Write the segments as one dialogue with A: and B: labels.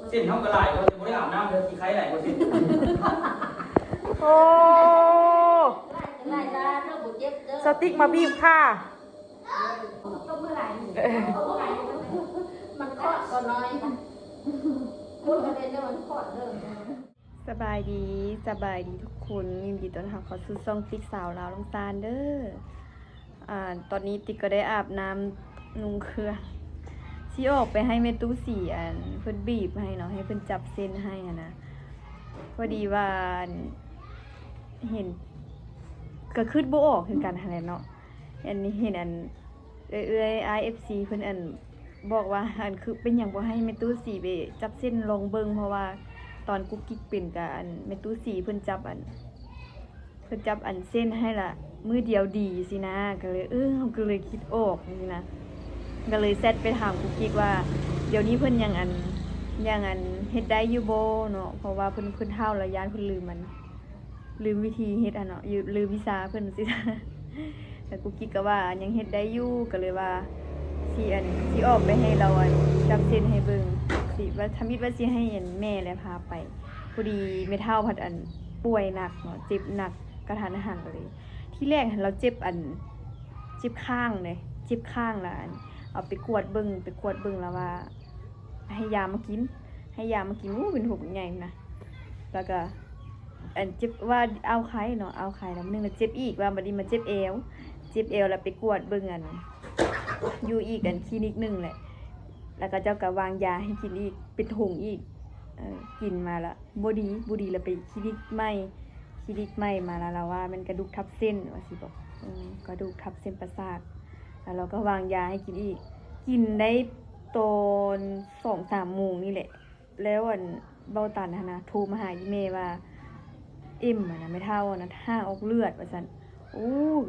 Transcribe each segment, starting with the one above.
A: เส้นท้องกระไหล่ก็จะไม่ได้อาบน้ำเลยที่ใครไหลก็เส้น
B: โอ้สติ๊กมาบีบค่ะ
C: มันคลอดก็น้อยพูดประเด็นเนี่ยมันคลอดเริ่ม
B: สบายดีทุกคนยินดีต้อนรับเข้าสู่ช่องติ๊กสาวลาวลำตาลเด้อตอนนี้ติ๊กก็ได้อาบน้ำนุ่งเครื่องที่ออกไปให้แม่ตู้สีเพิ่นบีบให้เนาะให้เพิ่นจับเส้นให้นะพอดีว่าเห็นก็คืดบ่ออกคือกันหั่นแหละเนาะอันนี้เห็นIFC เพิ่นบอกว่าคือเป็นหยังบ่ให้แม่ตู้สีไปจับเส้นลงเบิ่งเพราะว่าตอนกุ๊กกิ๊กเป็นกับแม่ตู้สีเพิ่นจับเส้นให้ละมือเดียวดีสินะก็เลยเขาก็เลยคิดออกนี่นะก็เลยแซดไปถามกุ๊กกิ๊กว่าเดี๋ยวนี้เพิ่นยังเฮ็ดได้อยู่บ่เนาะเพราะว่าเพิ่นเฒ่าแล้วย่านเพิ่นลืมวิธีเฮ็ดเนาะลืมวิชาเพิ่นสิแต่กุ๊กกิ๊กก็ว่ายังเฮ็ดได้อยู่ก็เลยว่าสิออกไปให้เราจับเส้นให้เบิ่งสิว่าทำมิตรว่าสิให้แม่และพาไปพอดีแม่เฒ่าพัดป่วยหนักเนาะเจ็บหนักกระทันหันเลยที่แรกเราเจ็บข้างเลยเจ็บข้างแล้วเอาไปกวดเบิ่งแล้วว่าให้ยามากินเป็นหุบใหญ่นะแล้วก็เจ็บว่าเอาไข้เนาะเอาไข้แล้วนึงแล้วเจ็บอีกว่าบัดนี้มาเจ็บเอวแล้วไปกวดเบิ่งอยู่อีกคลินิกนึงแหละแล้วก็เจ้าก็วางยาให้กินอีกเป็นถุงอีกกินมาละบ่ดีแล้วไปคลินิกใหม่มาแล้วเราว่ามันกระดูกทับเส้นว่าสิบอกกระดูกทับเส้นประสาทแล้วเราก็วางยาให้กินอีกกินได้ตอน 2-3 โมงนี่แหละแล้วเบาตันนะโทรมาหาอีเมย์ว่านะไม่เท่านะถ้าออกเลือดว่าซั่น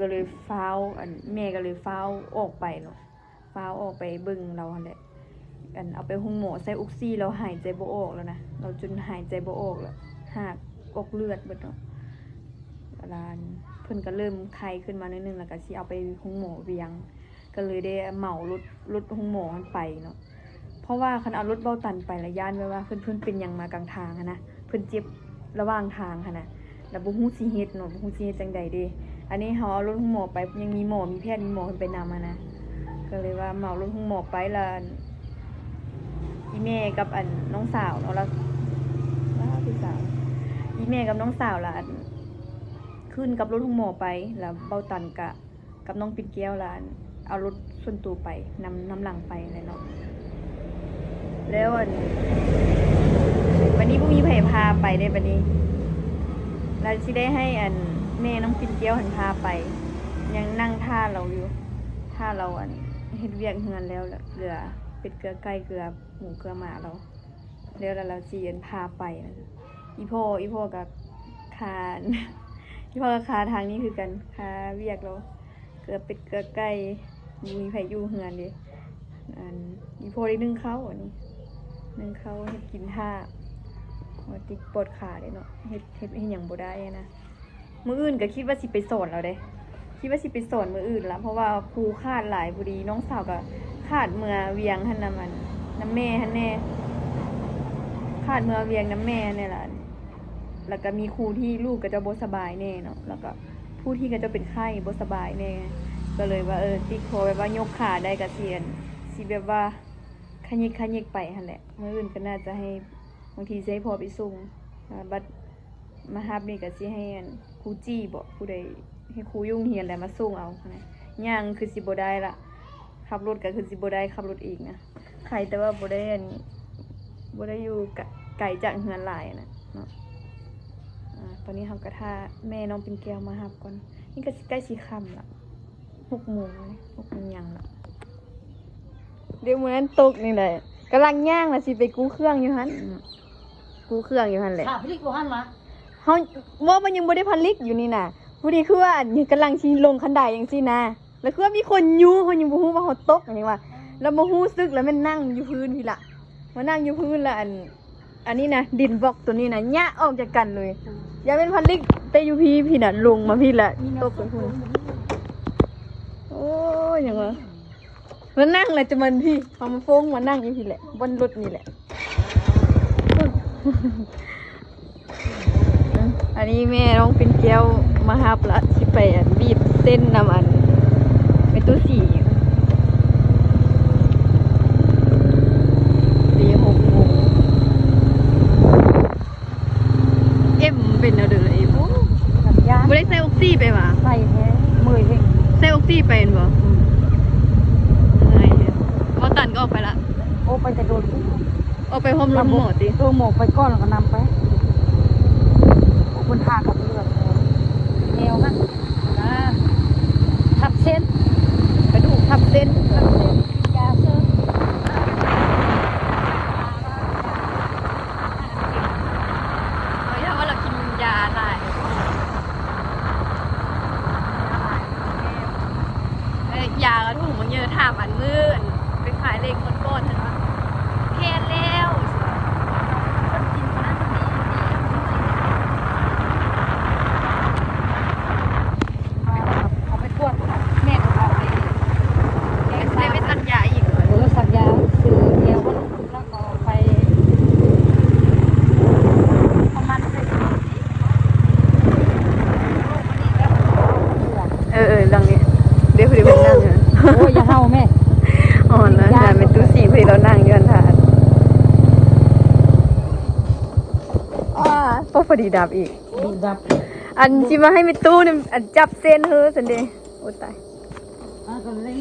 B: ก็เลยฟ้าวแม่ก็เลยฟ้าวออกไปเนาะฟ้าวออกไปเบิ่งเราหั่นแหละเอาไปห้องหมอใส่ออกซิเราหายใจบ่ออกแล้วนะเราจนหายใจบ่ออกแล้วหากออกเลือดเบิดเนาะเพิ่นก็เริ่มไข้ขึ้นมานิดนึงแล้วก็สิเอาไปห้องหมอเวียงก็เลยได้เหมารถห้องหมอมันไปเนาะเพราะว่าคันเอารถเบ้าตันไปละย่านไว้ว่าเพิ่นเป็นหยังมากลางทางนะเพิ่นเจ็บระหว่างทางนะแล้วบ่ฮู้สิเฮ็ดเนาะบ่ฮู้สิเฮ็ดจังใดเด้อันนี้เฮาเอารถห้องหมอไปยังมีหมอมีแพทย์มีหมอเพิ่นไปนำนะก็เลยว่าเหมารถห้องหมอไปละอีแม่กับน้องสาวเนาะแล้วพี่สาวอีแม่กับน้องสาวล่ะขึ้นกับรถห้องหมอไปแล้วเบ้าตันกับน้องปิ่นแก้วล่ะเอารถส่วนตัวไปนำหลังไปเลยเนาะแล้ววันนี้พวกมีไผพาไปได้บัดนี้เราสิได้ให้แม่น้องปิ่นแก้วหันพาไปยังนั่งท่าเราอยู่ท่าเราเฮ็ดเวียกเฮือนแล้วเหลือเป็ดเกลือไก่เกลือหมูเกลือหมาเราแล้วเราสิพาไปอีพ่อกับคาอีพ่อกับคาทางนี้คือกันคาเวียกเราเกลือเป็ดเกลือไก่มีไผอยู่เฮือนดิอีพ่อได้นึ่งข้าวนึ่งข้าวให้กินท่าติดปวดขาเด้เนาะเฮ็ดหยังบ่ได้นะมื้ออื่นก็คิดว่าสิไปสอนเราเด้คิดว่าสิไปสอนมื้ออื่นละเพราะว่าครูขาดหลายบ่ดีน้องสาวก็ขาดเมื่อเวียงหั่นน่ะน้ำแม่หั่นแน่ขาดเมื่อเวียงน้ำแม่นี่ล่ะแล้วก็มีครูที่ลูกก็จะบ่สบายแน่เนาะแล้วก็ผู้ที่ก็จะเป็นไข้บ่สบายแน่ก็เลยว่าติ๊กขอแบบว่ายกขาได้ก็สิแบบว่าขยิกไปหั่นแหละมื้ออื่นก็น่าจะให้บางทีสิให้พ่อไปส่งบัดมาฮับนี่ก็สิให้ครูจี้บ่ผู้ใดให้ครูยุ่งเฮียนแล้วมาส่งเอานะย่างคือสิบ่ได้ละขับรถก็คือสิบ่ได้ขับรถอีกนะใครแต่ว่าบ่ได้อยู่ไกลจากเฮือนหลายนะเนาะตอนนี้เฮาก็ท่าแม่น้องปิ่นแก้วมาฮับก่อนนี่ก็ใกล้สิค่ำละ6 โมงยังละเดี๋ยวมื้อนั้นตกนี่แหละกำลังย่างน่ะสิไปกู้เครื่องอยู่หั่นแหละ
C: พลิกบ่หันมา
B: เฮาว่ามันยังบ่ได้ผลิตอยู่นี่น่ะพอดีคือว่ากำลังสิลงคันไดจังซี่นะแล้วคือว่ามีคนอยู่เฮายังบ่ฮู้ว่าเฮาตกอันนี้ว่าแล้วบ่ฮู้สึกแล้วมันนั่งอยู่พื้นพี่ล่ะมานั่งอยู่พื้นแล้วอันนี้นะดินบล็อกตัวนี้นะยะออกจากกันเลยอย่าเป็นผลิตแต่อยู่พี่น่ะลงมาพี่ละตกไปพุ่นโอ้ยหยังวะมานั่งแหละจะมันพี่เอามาโฟงมานั่งอยู่พี่แหละบนรถนี่แหละ อันนี้แม่น้องเป็นแก้วมาฮับละที่ไปบีบเส้นนำอันไปตู้สีตี6 โมงเอ็มเป็นเอาเดือดเลยโอ้
C: ทำยาก
B: ไม่ได้ใส่ออกซี่ไปวะ
C: ใส่แท้มือเฮง
B: ใส่ออกซี่ไปเห็นบ่ไงเนี่ยพอตันก็ออกไปละ
C: โอ้ไปจะโดน
B: ออกไปพร้อมรถหมอติ
C: หมกไปก้อนแล้วก็นำไปคุณทากับเลือดแนวนั่นทับเส้น
B: กระดูกทับเส้น
C: ยาเส้น
B: เอาอย่าว่าเรากินยาได้ยากระดูกมันเยอะถามอันมืดไปขายเลขคนก้อนเห็นปะแค่แล้วคนกินคนนั้นคนนี้
C: เอาไปตรวจแม่ก็เอาไป
B: ไม่สัญญาอีก
C: หรือสักยาซื้อเดียวก็แล้วก็ไปประมาณใส่ถุง
B: ลังนี้เดี๋ยวผมนั่งเหรอ
C: โอ้ยอย่าเห่าแม่
B: อ๋อนะแต่เป็นตู้สีพอดีเรานั่งย้อนทานพอดีดับอีก
C: ดูดับ
B: อันที่มาให้มีตู้เนี่ยอันจับเส้นเฮ้อสันเดย์โอ้ตาย
C: ก็เรื่อย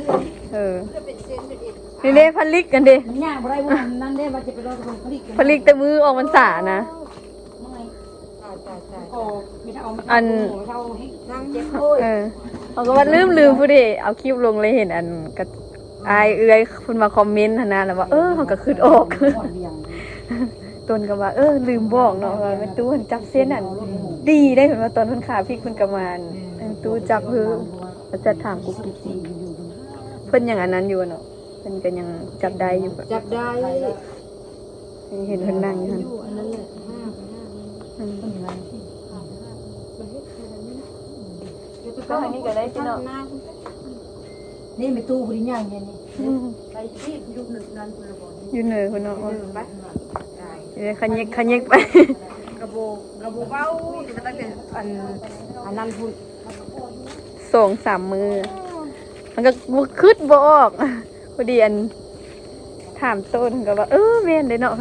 B: นี่เด้พันลิกกันเด้
C: ๆมันยากอะไรว่านั่นได้ว่าจะไปรอตรงผลิต
B: พันลิกแต่มือออกมันสานะ
C: อันเราให้นั่งเจ็บโอ้ย
B: เขาก็ว่าลืมผู้เดเอาคลิปลงเลยเห็นอันกับอายเอื้อยคุณมาคอมเมนต์นะแล้วว่าเขาก็ขึ้นออกต้นก็ว่าลืมบอกเนาะว่าแม่ตู้จับเส้นอันดีได้เห็นว่าตอนเพิ่นขาพริกเพิ่นกำมานตู้จับเพิ่นจะถามกุ๊กกิ๊กเพิ่นอย่างอันนั้นอยู่เนาะเพิ่นก็ยังจับได้อยู่
C: จับได้
B: เห็นเพิ่นนั่งอยู่หั่น
C: อันนั้นแหละ
B: ก็ทางนี้ก็ได้พี่เนาะ
C: นี่ไปตู้บริญญาเนี่ยนี่ไปที่ยุคหนึ่งนั้นคุณระบอก
B: อยู่เหนือเพิ่นเนาะ
C: ไป
B: เดี๋ยวคันเยกไป
C: กระโบเบ้าจะตั้งแต่อันนั้นพูด
B: 2-3 มือมันก็บ่คิดบ่ออกพอดีอันถามโต้นก็ว่าแม่นได้เนาะ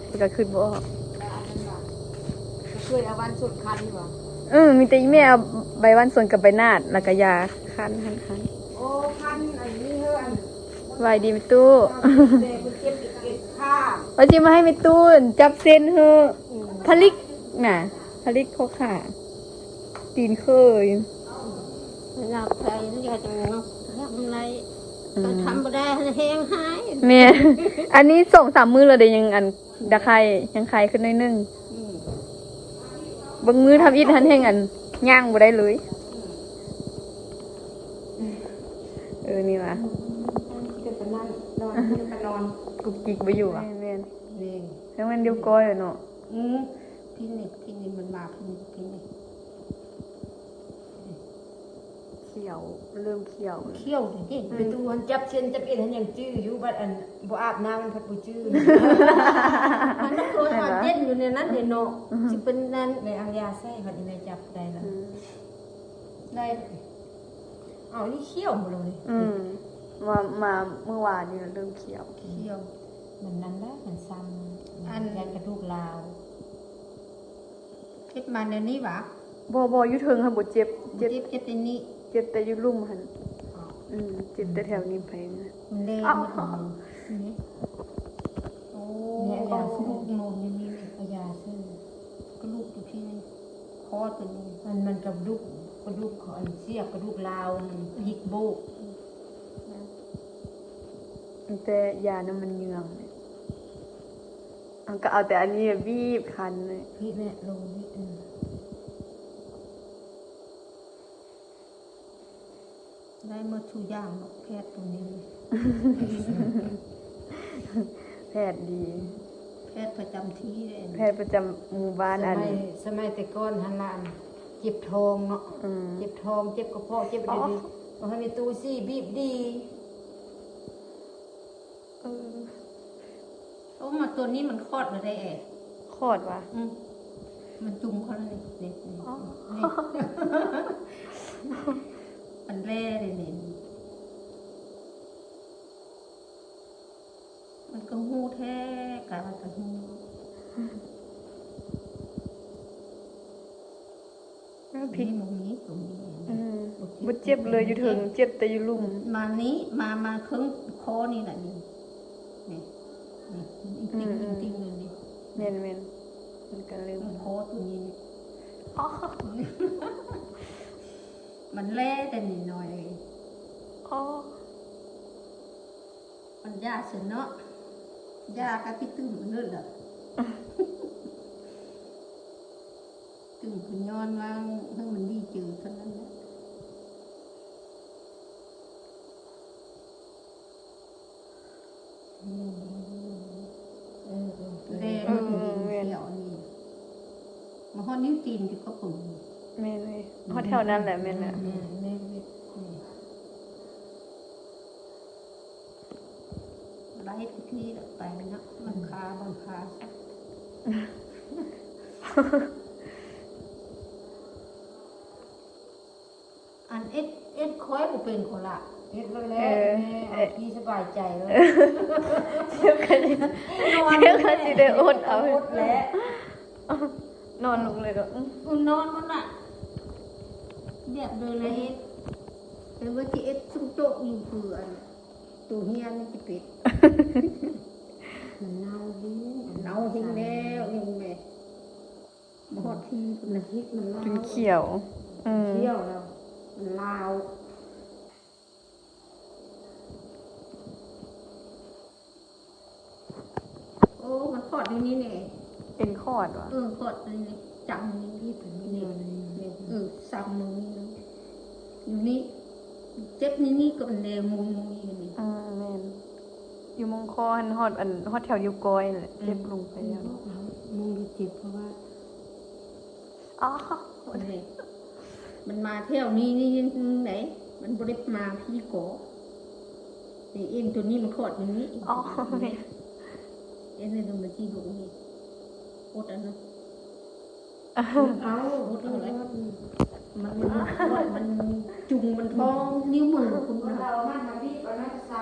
B: มันก็คิดบ่ออก
C: ช่วยอาวันสุดคันหรอ
B: มีแต่อีแม่เอาใบวันส่วนกับใบนาดแล้วก็ยาคัน
C: โอ้คันอันนี้เฮ้อัน
B: ไว้ดีมิตู้
C: เด็กคุณเจ็บเก็บข้า
B: ว่าสิมาให้มิตู้จับเส้นเฮอพลิกน่ะพลิกเขาขาตีนเคย
C: หลับใจนี่ก็จะงับอะไรต้องทำบ่ได้แห้งหาย
B: แม่อันนี้2-3 มื้อแล้วเด้ยังอันดะไคยังไคขึ้นหน่อยนึงบางมื้อทำอิฐหันแห่งอันย่างบ่ได้เลยนี่ว่ะ
C: จะไปนั่งนอนจะไปนอน
B: กุกกิกบ่อยู่อ่ะแม่น
C: นี่
B: แล้วมันเดียวก้อยเนาะ
C: พี่นี่มันมาพี่นี่
B: เขียวเริ่มเขียว
C: เขี้ยวนี่ไปดูมันจับเส้นจับเอ็นหันยังจื้ออยู่บัดอันบ่อาบน้ำมันพัดบ่จื้อมันต้องโดนหาเย็นอยู่ในนั้นเนาะสิเป็นนั้นในเอายาใส่บัดนี้จับได้แล้วได้เอานี่เขี้ยวหมดเลย
B: มาเมื่อวานนี่เริ่มเขียว
C: เขี้ยวมันนั้นแหละมันซ้ำอันยันกระดูกลาวเก็บมาเดี๋ยวนี้หวะ
B: บ่อยู่เทิงค่ะบ่เจ็บ
C: เจ็บในนี้
B: เจ็บแต่อยู่ลุ่มหั่นเจ็บแต่แถวนี้ไปนะ
C: มันเล่นหมดเลยนี่โอ้เนี่ยยาลูกนมนี่เอายาซื้อกระดูกอยู่ที่คอตัวนี้มันกระดูกของเสียกระดูกลาวพลิกโบก
B: แต่ยานั้นมันเหยื่องก็เอาแต่อันนี้บีบคันเลย
C: พี่แม่ลงนี่ได้เมื่อชูย่างแพทย์ตรงนี้
B: แพทย์ดี
C: แพทย์ประจำที่เลย
B: แพทย์ประจำหมู่บ้านอัน
C: สมัยแต่ก่อนฮันลานเจ็บท้องเนาะเจ็บท้องเจ็บกระเพาะเจ็บอะไรดีบอกให้มีตู้ซี่บีบดีโอ้มาตัวนี้มันคลอดมาได้เอง
B: ค คอดว่ะ
C: มันจุ่มเขาเลยนี่
B: อ๋อ
C: มันแร่เลยนี่มันก็หูแท้กะว่าจะหู
B: พริก
C: หมูนี้ตรงนี้
B: บ่เจ็บเลยอยู่ถึงเจ็บแต่อยู่ลุ่ม
C: มานี้มาครึ่งคอนี่แหละนี่นี่จริงเลยนี่
B: แม่นมันก็ลืม
C: คอตัวนี้
B: อ๋อ
C: มันแร่แต่นิดหน่อย
B: อ๋อ
C: มันยากสิเนาะยากกับพี่ตึ้งมันเลิศล่ะตึ้งคุณย้อนว่าให้มันดีจืดเท่านั้นแหละเล่มันเขียวนี่มาฮอดนิ้วตีนที่ก็ปุ่ม
B: แม่นเลยฮอดแถวนั้นแหละแม่นแหละ
C: ไล่ทุกที่ไปนะบังคาอันเอ็ดคอยบ่เป็นคนละเอ็ดแล้วแม่พี่สบายใจแล้ว
B: เจ็บกันสิได้อดเอา
C: แล้ว
B: นอนลงเลยก็
C: นอนมันน่ะเรียบเลยเลยเอ็ดแต่ว่าที่เอ็ดสุกโตอยู่เพื่อนตัวเฮียนจะปิดมันเน่าดิ้งแล้วยังไงหอดทีมันฮิตมันเน่า
B: เป็นเขียว
C: เที่ยวแล้วมันลาวโอ้มันขอดอยู่นี่เนี่ย
B: เป็นคอดว่ะ
C: ขอดอยู่นี่จังนี่ที่ถึงนี่เนี่ยซ้ำมือนี่อยู่นี่เจ็บนี่ก็เป็นแนวมุมนี่นี่
B: แม่นอยู่มงคอหันฮอดแถวอยู่กอยนั่นแหละเจ็บลงไปแล้ว
C: มุมเจ็บเพราะว่า
B: อ๋อ
C: มันมาเที่ยวนี้ไหนมันบริบมาพี่โกนี่เอ็นตัวนี้มันขอดอย่างนี้
B: อ๋อ
C: เอ็นในตรงนี้ที่ดูนี่โคตรอันนั้นเอาโคตรอะไรมันจุงมันท้องนิ้วมือคุณเรามันมาบีบเอาหน้าเสา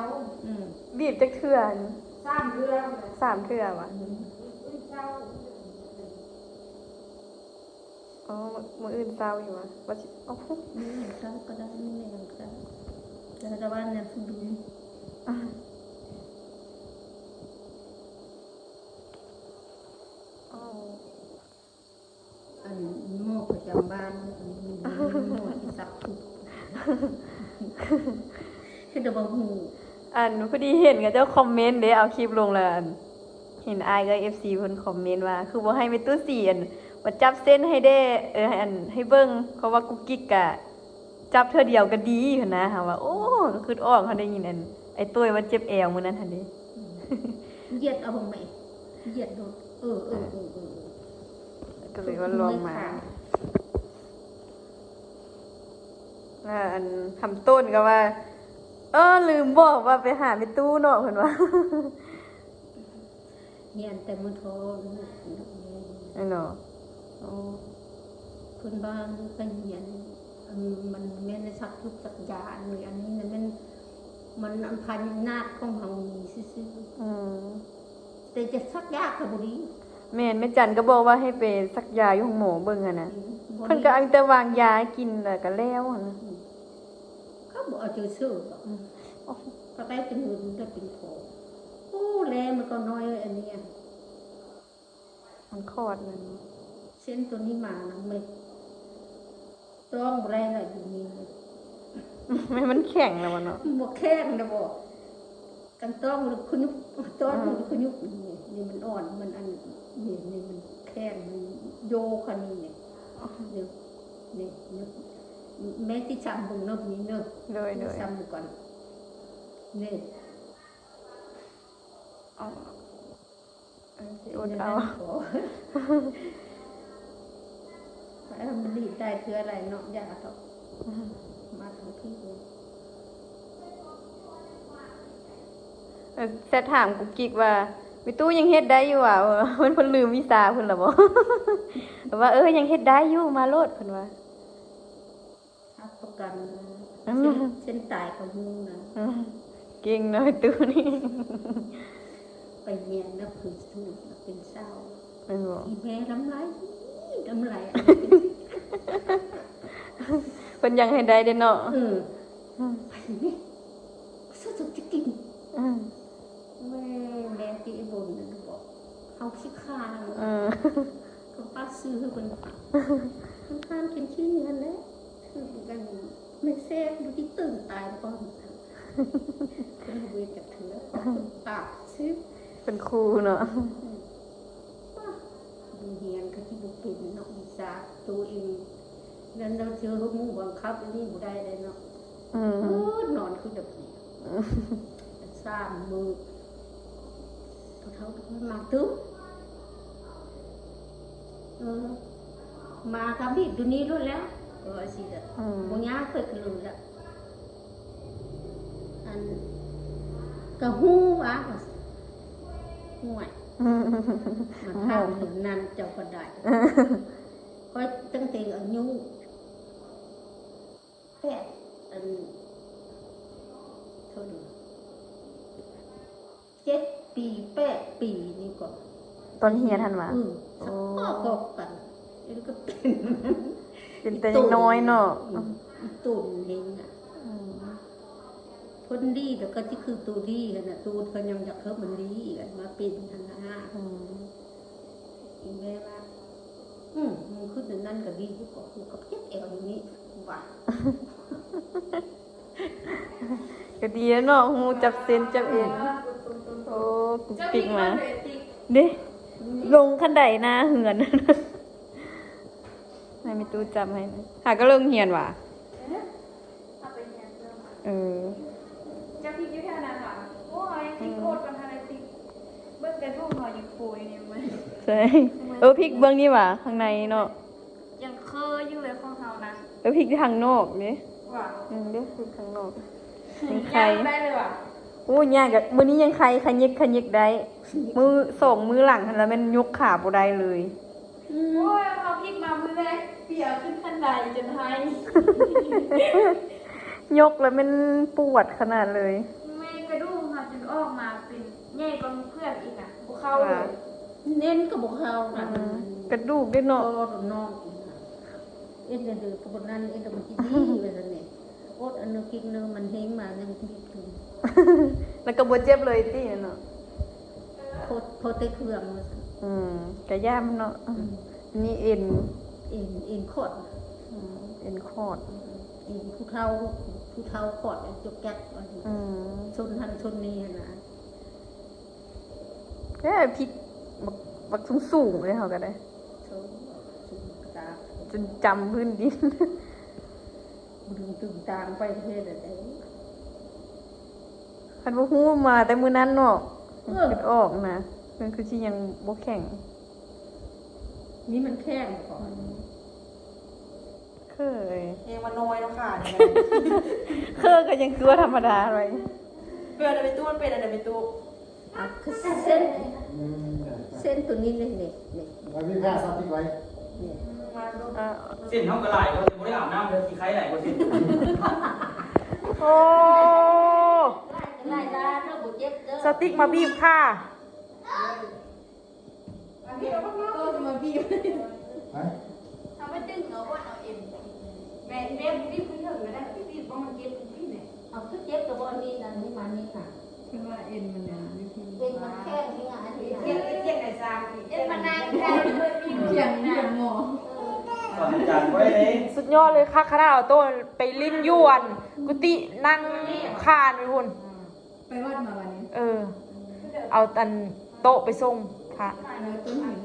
B: บีบจักเทื่อ
C: 3 เดือน
B: 3 เทื่อว่ะ
C: เศร้า
B: อ๋อมื้ออื่นเศร้าอยู่ว่ะว่าสิอ๋อ
C: เศร้าก็ได้ไม่ได้ก็ได้แต่ว่าเนี่ยคุณดู
B: อ๋อ
C: อันโม่ประจำบ้านโม่ที่ซักทุกให้ดูบ่หู
B: พอดีเห็นกับเจ้าคอมเมนต์เด้เอาคลิปลงแล้วเห็นอายกับ FC เพิ่นคอมเมนต์ว่าคือบ่ให้มีตู้4มาจับเส้นให้ได้ให้เบิ่งเพราะว่ากุ๊กกิ๊กกะจับเทื่อเดียวก็ดีหั่นนะหาว่าโอ้ก็คือออกเขาได้ยินไอ้ตุ้ยว่าเจ็บแอวมื้อนั้นหั่นเด้
C: เหยียดเอาไหมเหยียดโดน
B: ก็เลยว่าลองมาทำต้นก็ว่าลืมบอกว่าไปหาไปตู้เนาะเพิ่นว่า
C: เฮียนแต่มือโทร
B: ไอ้เนาะอ๋อ
C: คนบ้านก็เฮียนมันแม่นสักทุกสักยาเลยอันนี้มันอันพันนาดของเฮามีซื่อๆแต่จะสักยากก็บ่ดี
B: แม่นแม่จันก็บอกว่าให้ไปซักยาอยู่ห้องหมอเบิ่งอะนะเพิ่นก็เอาแต่วางยากินแล้วก็แล้วอะนะ
C: เขาบอกเอาเจอซื้อก็ได้เป็นเงินได้เป็นทองโอ้แลมันก็น้อยอันนี้
B: มันคลอดมัน
C: เส้นตัวนี้มานะไม่ต้องแรงอะไรอยู่นี่
B: ไม่มันแข็งแล้วมันเนาะ
C: บอกแข้งนะบอกกันต้องหรือคุณยุบต้องหรือคุณยุบนี่มันอ่อนมันอันนี่มันแข้งมันโยคันนี้เนี่ยนี่แม่ที่จำบุงนบนี้เนอะ
B: โดย
C: จำบุก่อนนี่
B: อ๋ออดเอา
C: มันดีใจคืออะไรเนาะยาต่อมาทั้งที่เลย
B: แต่ถามกุ๊กกิ๊กว่า ไปตู้ยังเฮ็ดได้อยู่อ่ะเพิ่นลืมวีซ่าเพิ่นล่ะบ่ แต่ว่ายังเฮ็ดได้อยู่มาโลดเพิ่นว่า
C: รับประกันเส้นตายของมึงนะ
B: เก่งเนาะตู้นี่
C: ไปเรียนนับคือสูตรเป็นเศร้า
B: แม่นบ่
C: อีแม่ทำไรทำไร
B: เพิ่นยังให้ได้เด้เนาะ
C: ไปนี่สุดจะกิน
B: อืม
C: แม่แดงตีบนนะบอกเอาขี้คา ก็ป้าซื้อให้คนคนข้ามเป็นชื่อเงินแล้วกันไม่แซ่บดูที่ตื่นตายก่อนเป็นเวทกับเธอปากซื้อ
B: เป็นครูเนาะ
C: ดูเฮียนก็ที่บุกเป็นนอกอีสาตัวเองนั้นเราเจอลูกมูบังคับอันนี้บุได้เลยเนาะนอนคือแบบนี้สร้างมือเท่ามาตึ๊บมาทำบิดดูนี้รู้แล้วสิเด้อบุญญาเคยกลืนละอันกระหู้วะห่วยมันทำถึงนั้นเจ้าก็ได้ก็ตั้งแต่อายุ8อันเท่าไหร่7 ปี8 ปีนี่ก่อน
B: ตอนเฮียนทันวะ
C: สักก็กันแล้วก็เป็น
B: แต่ยังน้อยเนาะ
C: อีตุ่นเองอ่ะคนดีแต่ก็ที่คือตัวดีกันนะตัวก็ยังอยากเพิ่มมันดีกันมาเป็นทันนะอีแม่ว่ามึงขึ้นแต่นั่นก็ดีกูกับเจ็บเอวอย่างนี้ว่า
B: ก็ดีแล้วเนาะฮู้จับเส้นจับเอ็นโอ้ปิ๊กมาเด้ลงขั้นใดหน้าเหือนให้มีตู้จำให้หาก็เริ่มเฮียนว่ะ
D: จะพลิกอยู่แถวนั้นเหรอโอ้ยพลิกโคตรปัญหาอะไรพลิกเบิ่งกันรูปหน่อยยังปูอยู่นี่มั้ย
B: ใช่พริกเบื้องนี่ว่ะข้างในเนาะ
D: ยังเคยอยู่เลยของเฮานะ
B: พริกที่ทางนอกนี่
D: ว่า
B: เด้อพริกทางนอกยังไข่
D: ได้เลยว่ะ
B: โอ้ยากกับมื้อนี้ยังไข่ขยิกได้มือ2มือหลังแล้วมันยกขาบ่ได้เลย
D: โอ้ยเอาพลิกมามือแรกเปียขึ้นขั้นใดจนให้
B: ยกแล้วมันปวดขนาดเลย
D: แม่กระดูกค่ะจนออกมาเป็นใหญ่กว่าเพื่อนอีกอ่ะบ่เข้าเลย
C: เน้นก็บอกเขานะ
B: กระดูกด้วย
C: โต
B: เนาะ
C: น้องเอ็นเดือดกับนั้นเอ็นมันกินดีไปแล้วเนี่ยอดอันนึงกินนึงมันเฮงมาเนี่ยมันกินถึง
B: แล้วก็บ่เจ็บเลยติเนาะ
C: โคตรเครื่องมาสั่ง
B: กะย่ามเนาะนี่เอ็น
C: เอ็นขอด
B: เอ็นคอร์ด
C: เอ็นผู้เฒ่าขอดจกแก๊กชนทันชนนี้นะ
B: แค่พริกบักสูงๆเลยเขาก็ได้
C: ชนสุดตา
B: จนจำพื้นดิน
C: ดึงตึงตางไปเพื่ออะไร
B: คันว่าฮู้มาแต่มื้อนั้นเนาะคิดออกนะมันคือสิยังบ่แข็ง
C: นี่มันแข้งก่อน
B: เคย
E: เองมันน้อยแล้วค่ะ
B: เคยก็ยังตัวธรรมดาไว้
E: เพื่อนไปตู้มันเป็นอะไรไปตู้
C: คือเส้นตัวนี้เลยเนี่ย
F: ไว้พี่ผ้าซับพี่ไว้
A: เส้นเฮาก็หลายก็จะบ่ได้อาบน้ำเลยสิใครหลายกว่าเส้น
B: โอ้
C: ไล่ด้านแล้วบุเจ็บเด้อ
B: สติ๊กมาบีบค่ะ
E: ก็จะมาบีบ
F: ไหน
D: ทำให้ตึงเอาบ่เอาเอ็นแม่รีบขึ้นถึงไม่ได้รีบบ่มันเจ็บพี่เนี่ย
C: เอาคือเจ็บตัวนี้นั่นนี่มานี่ค่ะ
E: คือว่าเอ็นมันเนี่ย
C: เป็นมันแข้งนี่ไง
D: เทียงไหนซางเอ็นมานานได้เลยพี่
E: เขียงหมอ
A: ก่อนอาจารย์บ่ได้เลย
B: สุดยอดเลยค่ะคณะเอาโต้ไปลิ้นยวนกุฏินั่งคานไปหุ่น
E: ไปวัดมาวันนี้
B: เอาอันโต๊ะไปส่งพระ
E: ต้นหิน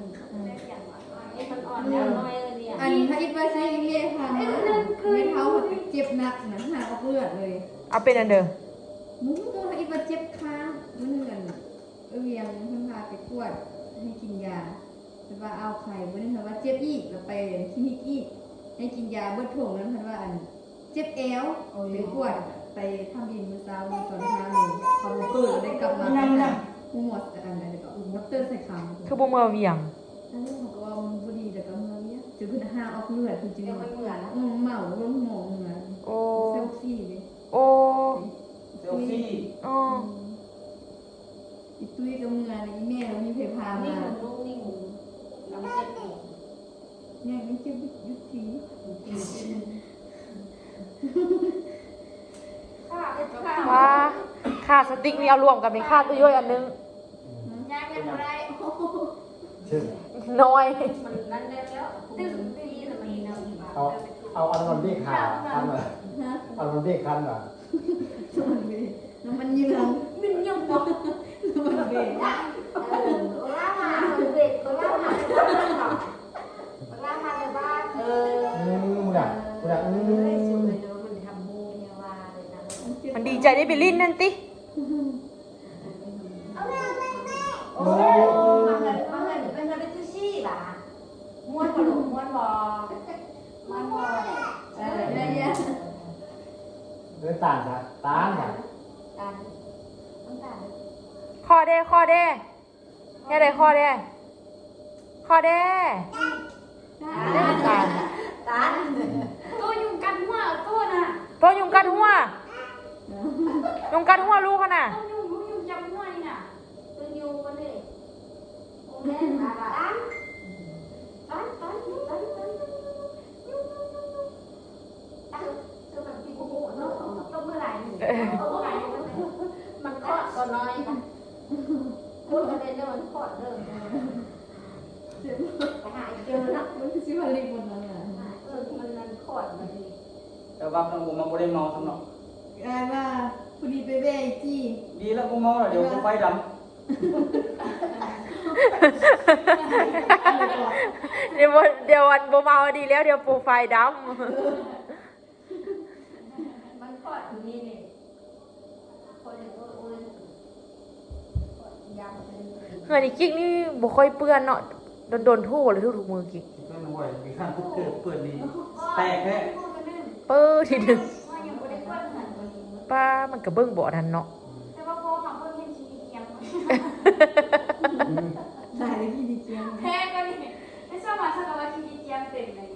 C: มันอ่อนแล้วน้อยเลยเนี่ย
E: อันถ้าอิดว่าใช้เย่ค่ะนะไม่เท้าแบบเจ็บหนักนะหาออกเลือดเลย
B: เอาเป็นอันเด้อ
E: มุ้งตัวถ้าอิดว่าเจ็บค้างมันเหนื่อยเวียงเพิ่งพาไปกวดให้กินยาแต่ว่าเอาไข่เมื่อนั้นว่าเจ็บอีกแล้วไปคลินิกอีกให้กินยาเบิดถ่วงนั้นพันว่าอันเจ็บเอวไปกวดไปทำบินมือเช้าตอน5 โมงพอเปิดได้กลับมา หมดอันนั้นก็มอเตอร์ใส่คำ
B: คือบ่เมื่อเวียง
E: อันนี้เขาก็ว่ามันบ่ดีแต่ก็เมื่อเนี้ยจะเพิ่นหาออกเลือดจริง
C: เดี๋ยวมันเหมือนนะ
E: เมาล้มหมองเหมือน
B: โอ้
E: เซลฟี่เลย
B: โอ้
A: เซลฟี่
B: อ๋อ
E: อีตุ้ยก็เมื่อนะอีแม่เรามีเพพา
C: นี่
E: มา
C: มันลูกนี่มันน้ำเจ็บ
E: เนี่ยมันจะยุติ
B: ว่าค่าสติ๊กนี่เอารวมกันเป็นค่าตัวย่อยอันนึง
D: ย่างยังบ่ได้
F: เช่น
B: น้อย
C: มันนั่นแล้วตึ้งตีสมัยนั้น
F: เอาอันนั้นเรียกขาคันเหรอ
E: ฮะ
F: อันนั้นเรียกคันเหรอ
E: น้ำมันยืน
C: มันยุ่งบ่
E: น้ำมันเบรก
C: ล่ามาเด็กก็ล่ามาล่ามาในบ้าน
F: มึงอ่ะ
C: สวยเลยมันทำมูเนี่ยว่าเลยนะ
B: มันดีใจได้ไปลิ้นนั่นติ
C: โอ้มาเงินได้ตู้ซี่ล่ะม้วนบ่ลูกม้วนบ่ม้วนบ่
E: อะไรเนี่ย
F: เรื่องต่างจ้ะต่างจ้ะ
C: กันต้องการ
B: ข้อเด้ข้อเด้แค่ใดข้อเด้ข้อเด้ได้ตา
C: ตัน
D: ตัวยุงกัดหัวตัวน่ะ
B: ตัวยุงกัดหัวยุงกัดหัวลูกขนาด
D: ตัวยุงจับหัวนี่น่ะ
C: ตัวยูกันเลยโอ้แม่มาตันตัวแบบที่โอ้โหเนาะต้องเมื่อไหร่มันคลอดก็น้อยนะพูดกันเลยเนี่ยมันคลอดเริ่มไปหาเจอเนาะ
E: มันคือสิว่าเล็กหมดแล้วน่ะ
C: มันนั่นคลอดมาดี
A: แต่ว่ามันบ่ได้เมาสำเนาะ
E: กลายว่าพอดีไปแว่จี้
A: ดีแล้วบ่เมาแล้วเดี๋ยวกูไฟดำ
B: เดี๋ยววันบ่เมาดีแล้วเดี๋ยวโปรไฟล์ด
C: มันคลอดอยู่นี่นี่คนเดียวก็โอ้ยยาวไปเลย
B: ำเงินอีกกิ๊กนี่บ่ค่อยเปื้อนเนาะโดนทู่เลยทุกมือกิ๊ก
A: ก็มันบ่อยมีขั้นปุ๊บเปิดดีแตกแท้
B: เปิ้ทีหนึง
D: ว่ายังบ่ได้เปิ้นหันบ่ดี
B: ป้ามันก็เบิ่งบ่ทันเนาะ
D: แต่ว่าพอมาเพิ่นเห็นชีวิตเกียง
E: ตายเลยที่ดีเจียง
D: แพงกว่านี่ไม่ชอบมาสักว่าชีวิตเกียงเต็มเลย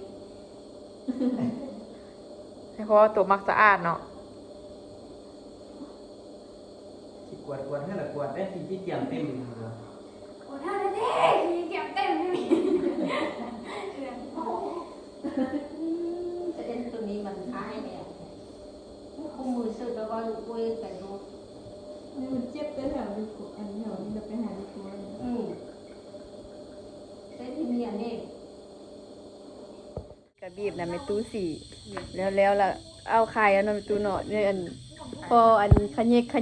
B: เพราะว่าตัวมักสะอาดเนาะ
A: สิกวดให้ละกวดได้ที่เกียงเต็ม
D: โอ้ท่าเด้ชีวิตเกียงเต็มเลยนี่
C: จะเล่นตัวนี้มันท้ายเนี่ยคู่มือซื้อแล้วก็คุยกันดู
E: นี่มันเจ็บแต่แถวดูอันแถวนี้เราไปหาดูตัว
C: เส้นที่เนี่ยนี่
B: กระบีบนะไม่ตู้สีแล้วล่ะเอาไข่อันนั้นไปตู้เนาะเนี่ยอันพออันข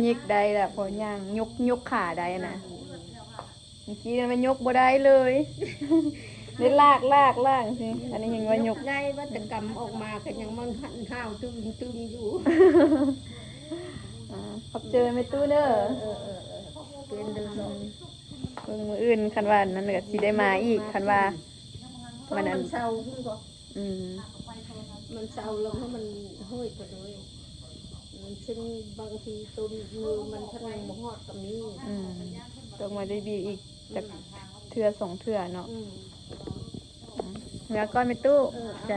B: ยิกได้ล่ะพอย่างยกขาได้นะเมื่อกี้มันยกบ่ได้เลยได้ลากสิอันนี้ยังว่ายก
C: ได้วัตกรรมออกมาก็ยังมันหันข้าวตึงอยู่
B: ขอบเจอไม่ตู้เด้อ
C: เป็นเดิน
B: เพิ่งมื้ออื่นคันว่านั่นก็สิได้มาอีกคันว่ามันอัน
C: เศร้าขึ้นก็
B: อืม
C: มันเศร้าลงให้มันห้อยไปเลยมันซึ่งบางทีตัวมือมันพลังบ่ฮอดกับนี้
B: ต้องมาได้บีบอีกจากเทื่อสองเทื่อเนาะแล้วก็ไม่ตู้ใจ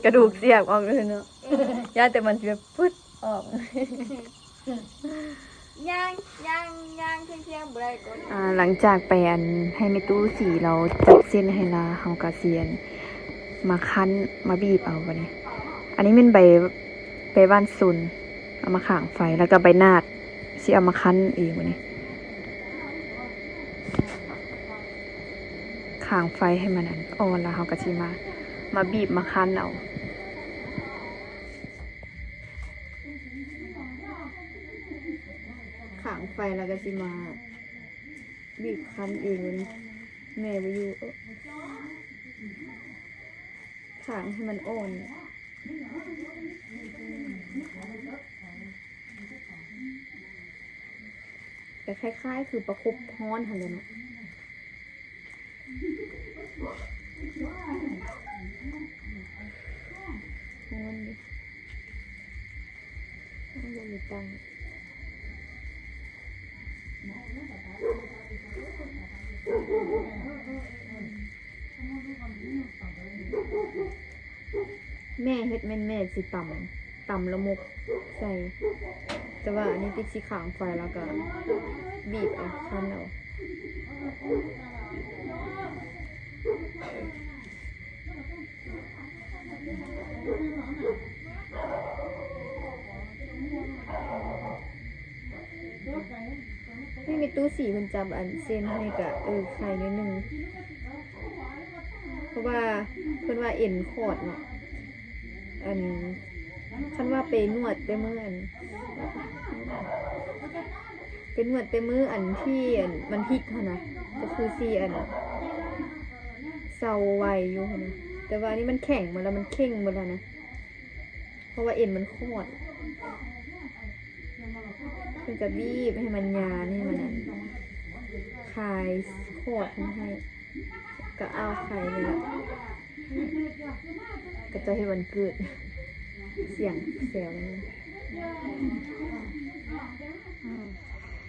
B: กระดูกเสียบออกเลยเนาะย่าแต่มันจะปึ๊ดออก
D: ย่างเที่ยงบ่ได้ก่อน
B: หลังจากไปอันให้แม่ตู้สีเราจับเส้นให้ลาเฮากะเซียนมาคั้นมาบีบเอาบัดนี้ อันนี้เป็นใบบ้านซุนเอามาข้างไฟแล้วก็ใบนาดสิเอามาคั้นเองบัดนี้ข้างไฟให้มันอันอ่อนแล้วเฮาก็สิมาบีบมาคั้นเอาข้างไฟแล้วก็สิมาบีบคั้นเองบัดนี้แม่บ่อยู่ข้างให้มันอ่อนแต่คล้ายๆคือประคบฮ้อนหั่นแหละเนาะฮ้อนดิยังมีตังค์ แม่เฮ็ดแม่สิต่ำละมกใส่แต่ว่าอันนี้ติ๊กสิขางไฟแล้วก็บีบเอาคั้นเอาไม่มีตู้สีมันจับอันเส้นให้กะไข่นิดนึงเพราะว่าเพิ่นว่าเอ็นขอดเนาะอันคันว่าไปนวดแต่มื้ออันเป็นนวดแต่มื้ออันที่อันมันพลิกหั่นนะก็คือสิอันเซาไวอยู่หั่นนะแต่ว่าอันนี้มันแข็งหมดแล้วมันเข่งหมดแล้วนะเพราะว่าเอ็นมันขอดเพิ่นจะบีบให้มันยานี่มันอันคลายขอดมันให้ก็เอาไข่นี่แหละก็จะให้วันเกิดเสียงแซวนี่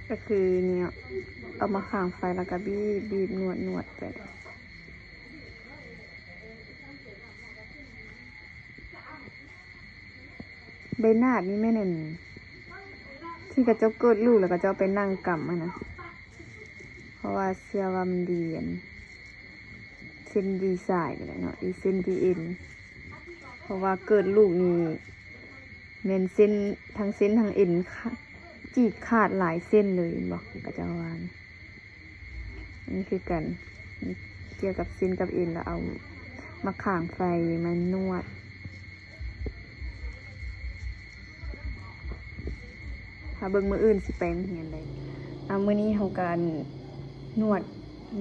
B: ก็คือเนี่ยเอามาข้างไฟแล้วก็บีบนวดไปใบหน้านี่แม่นั่นที่กระเจ้าเกิดลูกแล้วก็เจ้าไปนั่งกำมันนะเพราะว่าเชื่อว่ามันดีอันเส้นดีสายกันเลยเนาะดีเส้นดีเอ็นเพราะว่าเกิดลูกนี่เมนเส้นทั้งเส้นทั้งเอ็นจีดขาดหลายเส้นเลยบอกกระเจ้าวานนี่คือกันเกี่ยวกับเส้นกับเอ็นแล้วเอามาข่างไฟมานวดถ้าเบิ่งมืออื่นสิไปมันเห็นอะไรมื้อนี้เฮาการนวด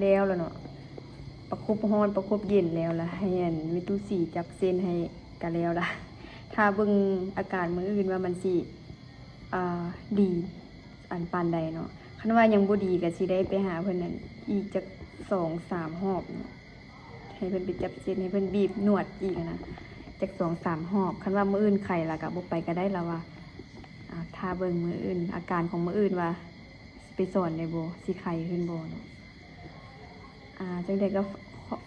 B: แล้วเนาะประคบร้อนประคบเย็นแล้วล่ะให้อันวิตูสีจับเส้นให้กันแล้วล่ะถ้าเบิ่งอาการมื้ออื่นว่ามันสิดีอันปานใดเนาะคันว่ายังบ่ดีก็สิได้ไปหาเพิ่นนั่นอีกจัก 2-3 รอบเนาะให้เพิ่นไปจับเส้นให้เพิ่นบีบนวดอีกนะจัก 2-3 รอบคันว่ามื้ออื่นไข้ล่ะก็บ่ไปก็ได้แล้วว่าถ้าเบิ่งมื้ออื่นอาการของมื้ออื่นว่าไปสอนได้บ่สิไข้ขึ้นบ่เนาะจังใดก็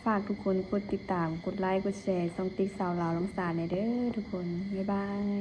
B: ฝากทุกคนกดติดตามกดไลค์กดแชร์ช่องติ๊กสาวลาวลำสาในเด้อทุกคนบ๊ายบาย